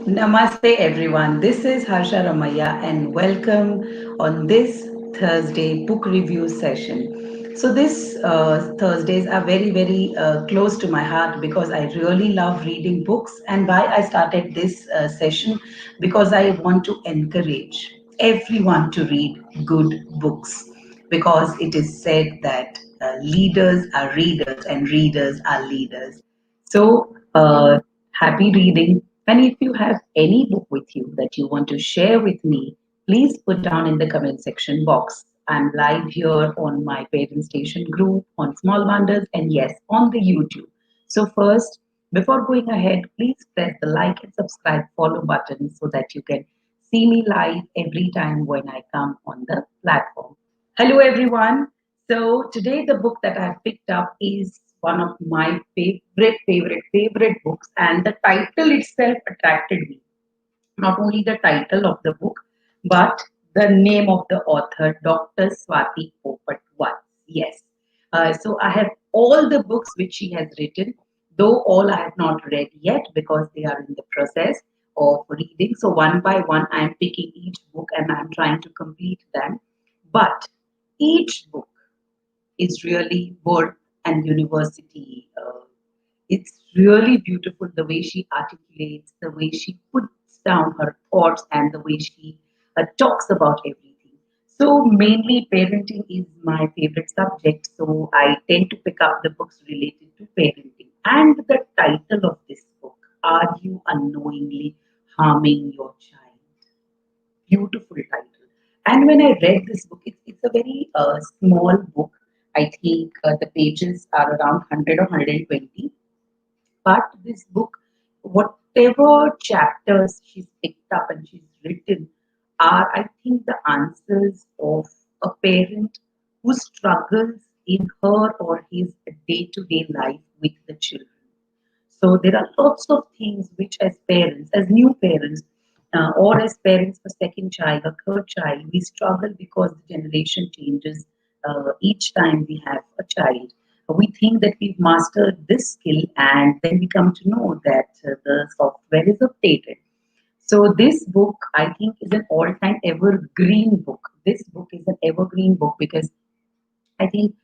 Namaste, everyone. This is Harsha Ramaya, and welcome on this Thursday book review session. So, this Thursdays are very close to my heart because I really love reading books. And why I started this session because I want to encourage everyone to read good books because it is said that leaders are readers and readers are leaders. So, happy reading. And if you have any book with you that you want to share with me, please put down in the comment section box. I'm live here on my Parent Station group, on Small Wonders, and yes, on the YouTube. So, first, before going ahead, please press the like and subscribe follow button so that you can see me live every time when I come on the platform. Hello, everyone. So today the book that I've picked up is one of my favorite books, and the title itself attracted me. Not only the title of the book, but the name of the author, Dr. Swati Popatwal. Yes. So I have all the books which she has written, though all I have not read yet because they are in the process of reading. So one by one, I'm picking each book and I'm trying to complete them. But each book is really worth and university. It's really beautiful the way she articulates, the way she puts down her thoughts, and the way she talks about everything. So, mainly parenting is my favorite subject, so I tend to pick up the books related to parenting. And the title of this book, Are You Unknowingly Harming Your Child? Beautiful title. And when I read this book, it's a very small book. I think the pages are around 100 or 120. But this book, whatever chapters she's picked up and she's written, are, I think, the answers of a parent who struggles in her or his day to day life with the children. So there are lots of things which, as parents, as new parents, or as parents for second child or third child, we struggle because the generation changes each time we have a child. We think that we've mastered this skill, and then we come to know that the software is updated. So this book, I think, is an all-time evergreen book. This book is an evergreen book because I think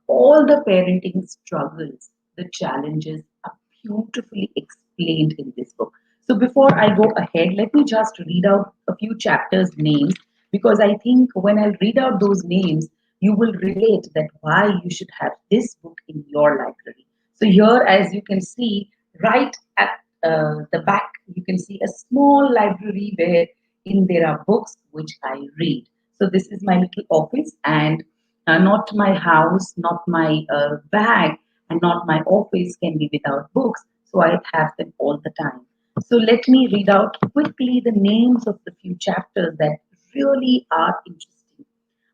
all the parenting struggles, the challenges are beautifully explained in this book. So before I go ahead, let me just read out a few chapters' names because I think when I read out those names, you will relate that why you should have this book in your library. So here, as you can see, right at the back, you can see a small library where in there are books which I read. So this is my little office, and not my house, not my bag, and not my office can be without books. So I have them all the time. So let me read out quickly the names of the few chapters that really are interesting.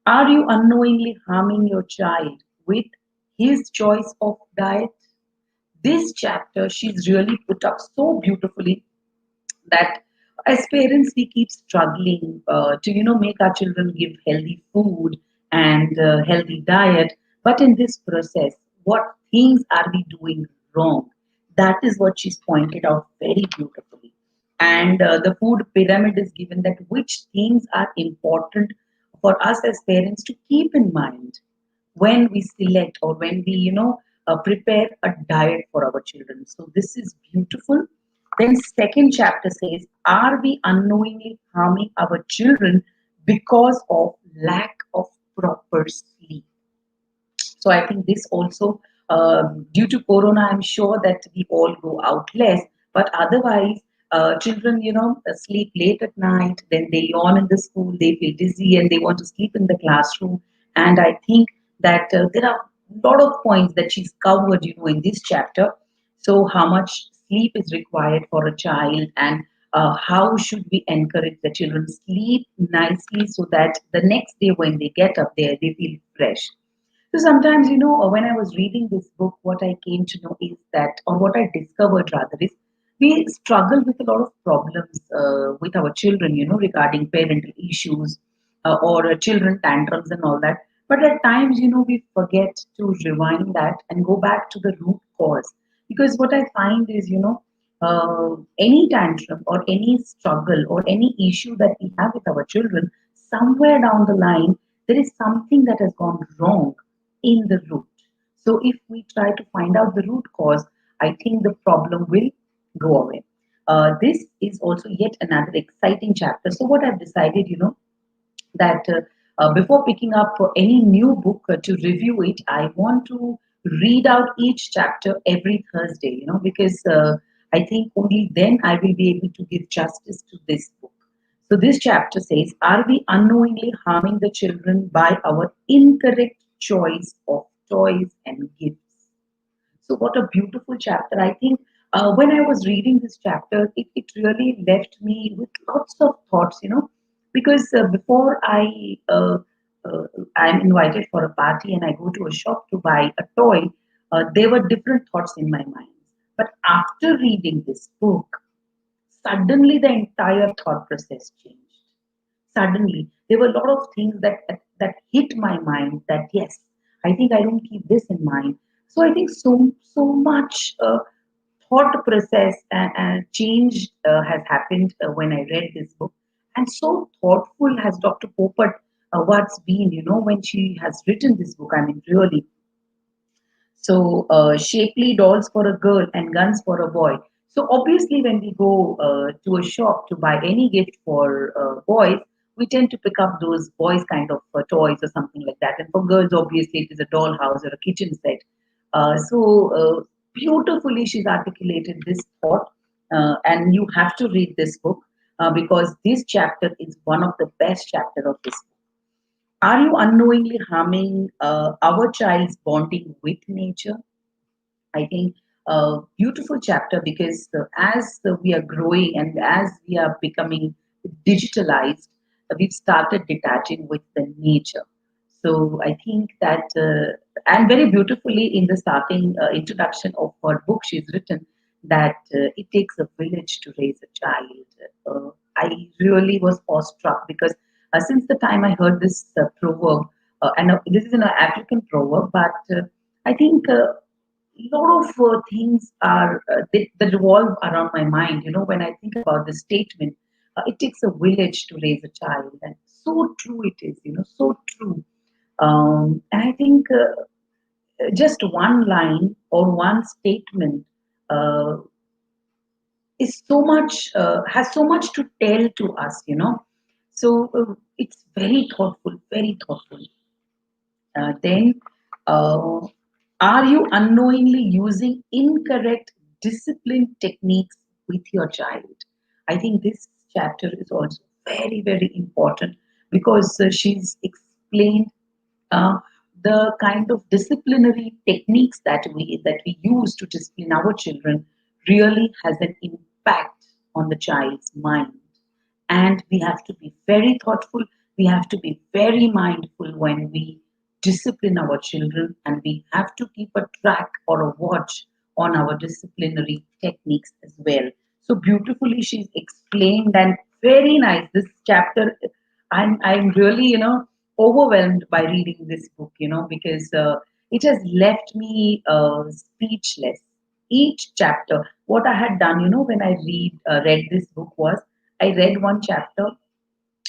Are you unknowingly harming your child with his choice of diet? This chapter she's really put up so beautifully that as parents we keep struggling to make our children give healthy food and healthy diet, but in this process what things are we doing wrong? That is what she's pointed out very beautifully. And the food pyramid is given that which things are important for us as parents to keep in mind when we select or when we prepare a diet for our children. So this is beautiful. Then second chapter says, are we unknowingly harming our children because of lack of proper sleep? So I think this also, due to Corona, I'm sure that we all go out less. But otherwise, children, sleep late at night. Then they yawn in the school. They feel dizzy and they want to sleep in the classroom. And I think that there are a lot of points that she's covered, in this chapter. So how much sleep is required for a child, and how should we encourage the children sleep nicely so that the next day when they get up there, they feel fresh. So sometimes, when I was reading this book, what I came to know is that, or what I discovered rather, is we struggle with a lot of problems with our children, regarding parental issues or children tantrums and all that. But at times, we forget to rewind that and go back to the root cause. Because what I find is, any tantrum or any struggle or any issue that we have with our children, somewhere down the line, there is something that has gone wrong in the root. So if we try to find out the root cause, I think the problem will go away. This is also yet another exciting chapter. So what I've decided, that before picking up any new book to review it, I want to read out each chapter every Thursday, because I think only then I will be able to give justice to this book. So this chapter says, are we unknowingly harming the children by our incorrect choice of toys and gifts? So, what a beautiful chapter. I think when I was reading this chapter, it really left me with lots of thoughts, because before uh, I'm invited for a party and I go to a shop to buy a toy, there were different thoughts in my mind. But after reading this book, suddenly the entire thought process changed. Suddenly there were a lot of things that hit my mind, that yes, I think I don't keep this in mind. So I think so much thought process and change has happened when I read this book. And so thoughtful has Dr. Popat what's been, when she has written this book. I mean, really, so, shapely dolls for a girl and guns for a boy. So, obviously, when we go to a shop to buy any gift for boys, we tend to pick up those boys kind of toys or something like that. And for girls, obviously, it is a dollhouse or a kitchen set. Beautifully, she's articulated this thought. And you have to read this book because this chapter is one of the best chapter of this book. Are you unknowingly harming our child's bonding with nature? I think a beautiful chapter because as we are growing and as we are becoming digitalized, we've started detaching with the nature. So I think that, and very beautifully in the starting introduction of her book, she's written that it takes a village to raise a child. I really was awestruck because since the time I heard this proverb, and this is an African proverb, but I think lot of things are that revolve around my mind. When I think about the statement, it takes a village to raise a child, and so true it is. So true. And I think just one line or one statement uh, is so much has so much to tell to us. So it's very thoughtful, very thoughtful. Then, uh, are you unknowingly using incorrect discipline techniques with your child? I think this chapter is also very, very important because she's explained uh, the kind of disciplinary techniques that we use to discipline our children really has an impact on the child's mind. And we have to be very thoughtful, we have to be very mindful when we discipline our children, and we have to keep a track or a watch on our disciplinary techniques as well. So beautifully she's explained, and very nice this chapter. I'm really, overwhelmed by reading this book, because it has left me speechless. Each chapter, what I had done, when I read this book was, I read one chapter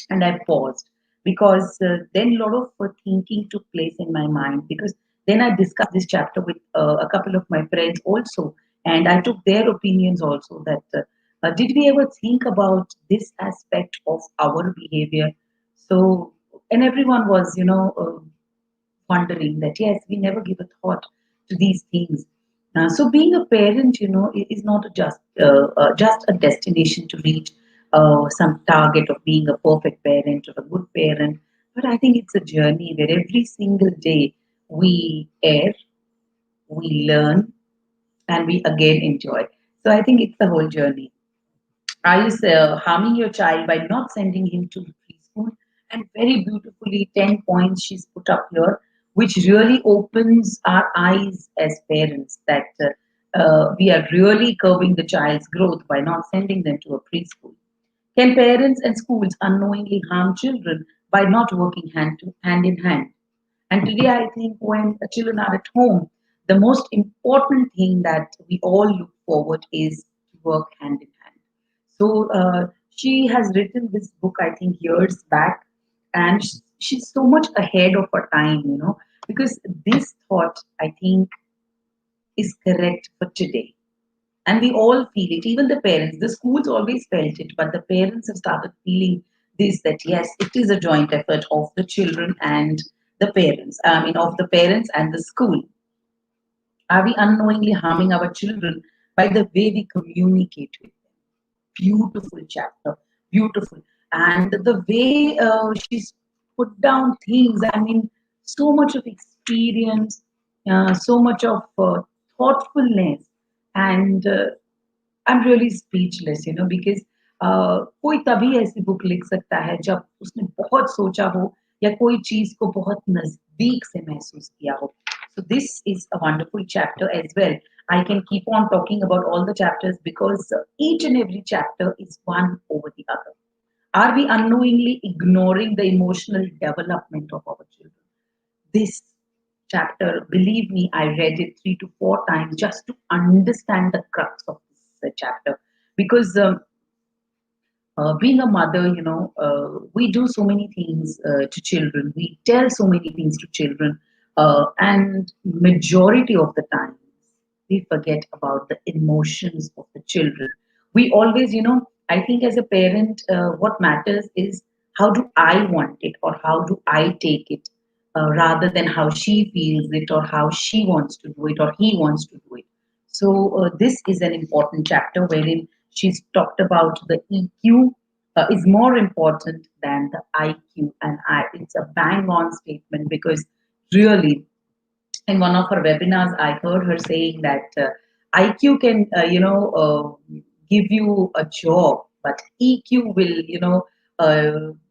and I paused because then a lot of thinking took place in my mind, because then I discussed this chapter with a couple of my friends also, and I took their opinions also, that did we ever think about this aspect of our behavior? So, and everyone was, wondering that yes, we never give a thought to these things. So being a parent, is not just a destination to reach some target of being a perfect parent or a good parent, but I think it's a journey where every single day we err, we learn, and we again enjoy. So I think it's the whole journey. Are you harming your child by not sending him to preschool? And very beautifully, 10 points she's put up here, which really opens our eyes as parents that we are really curbing the child's growth by not sending them to a preschool. Can parents and schools unknowingly harm children by not working hand in hand? And today, I think when children are at home, the most important thing that we all look forward is to work hand in hand. So she has written this book, I think, years back, and she's so much ahead of her time, because this thought, I think, is correct for today. And we all feel it, even the parents. The schools always felt it, but the parents have started feeling this, that yes, it is a joint effort of the children and the parents. I mean, of the parents and the school. Are we unknowingly harming our children by the way we communicate with them? Beautiful chapter, beautiful. And the way she's put down things, I mean, so much of experience, so much of thoughtfulness, and I'm really speechless, because कोई तभी ऐसी book लिख सकता है जब उसने बहुत सोचा हो या कोई चीज को बहुत नजदीक से महसूस किया हो. So this is a wonderful chapter as well. I can keep on talking about all the chapters because each and every chapter is one over the other. Are we unknowingly ignoring the emotional development of our children? This chapter, believe me, I read it 3 to 4 times just to understand the crux of this chapter. Because being a mother, we do so many things to children. We tell so many things to children, and majority of the times we forget about the emotions of the children. We always, I think as a parent, what matters is how do I want it or how do I take it, rather than how she feels it or how she wants to do it or he wants to do it. So this is an important chapter wherein she's talked about the EQ is more important than the IQ, and it's a bang on statement because really in one of her webinars, I heard her saying that IQ can, give you a job, but EQ will,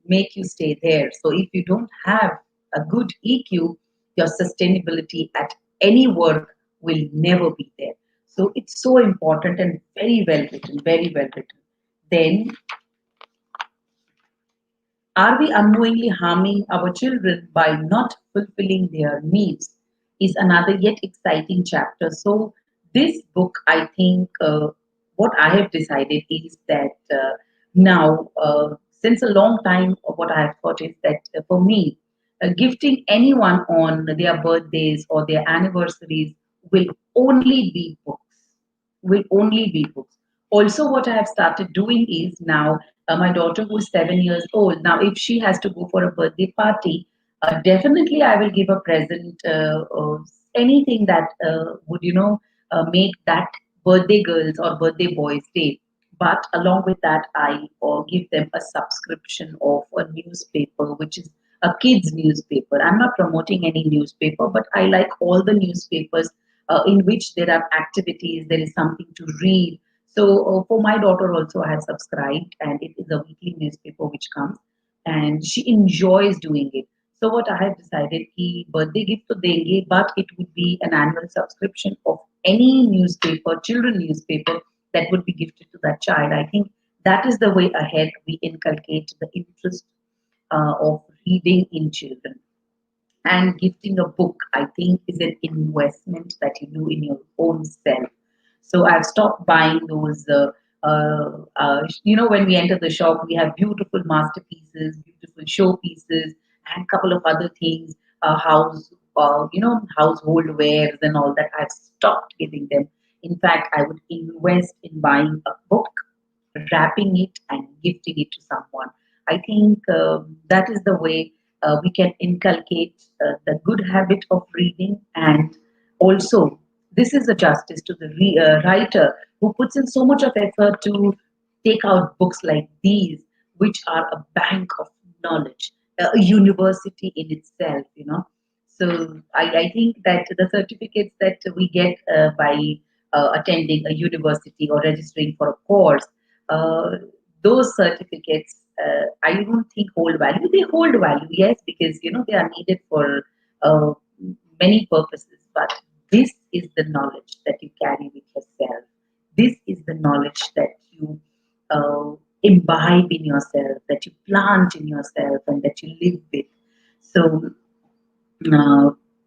make you stay there. So if you don't have a good EQ, your sustainability at any work will never be there. So it's so important and very well written, very well written. Then are we unknowingly harming our children by not fulfilling their needs? Is another yet exciting chapter. So, this book, I think, what I have decided is that now, since a long time, what I have thought is that for me, gifting anyone on their birthdays or their anniversaries will only be books, will only be books. Also, what I have started doing is now my daughter, who is 7 years old, now if she has to go for a birthday party, definitely I will give a present, anything that would, make that birthday girl's or birthday boy's day. But along with that, I give them a subscription of a newspaper, which is a kids newspaper. I'm not promoting any newspaper, but I like all the newspapers in which there are activities, there is something to read. So for my daughter also, I have subscribed, and it is a weekly newspaper which comes, and she enjoys doing it. So what I have decided, कि birthday gift तो देंगे, but it would be an annual subscription of any newspaper, children newspaper that would be gifted to that child. I think that is the way ahead we inculcate the interest of reading in children. And gifting a book, I think, is an investment that you do in your own self. So I've stopped buying those. When we enter the shop, we have beautiful masterpieces, beautiful showpieces, and a couple of other things, household wares and all that. I've stopped giving them. In fact, I would invest in buying a book, wrapping it and gifting it to someone. I think that is the way we can inculcate the good habit of reading. And also, this is a justice to the writer who puts in so much of effort to take out books like these, which are a bank of knowledge, a university in itself, So I think that the certificates that we get by attending a university or registering for a course, uh, those certificates, I don't think hold value. They hold value, yes, because they are needed for uh, many purposes. But this is the knowledge that you carry with yourself. This is the knowledge that you uh, imbibe in yourself, that you plant in yourself, and that you live with. So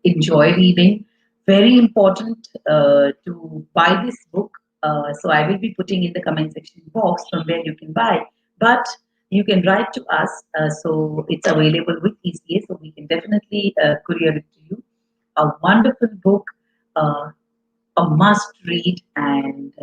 enjoy reading. Very important to buy this book. So I will be putting in the comment section box from where you can buy. But you can write to us. So it's available with ECA. So we can definitely courier it to you. A wonderful book, uh, a must read, and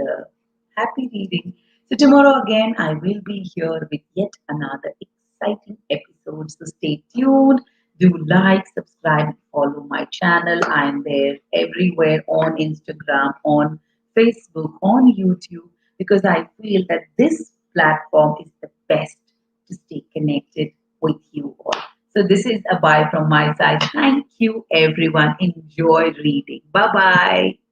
happy reading. So tomorrow again, I will be here with yet another exciting episode. So stay tuned. Do like, subscribe, follow my channel. I'm there everywhere on Instagram, on Facebook, on YouTube, because I feel that this platform is the best to stay connected with you all. So this is a bye from my side. Thank you, everyone. Enjoy reading. Bye bye.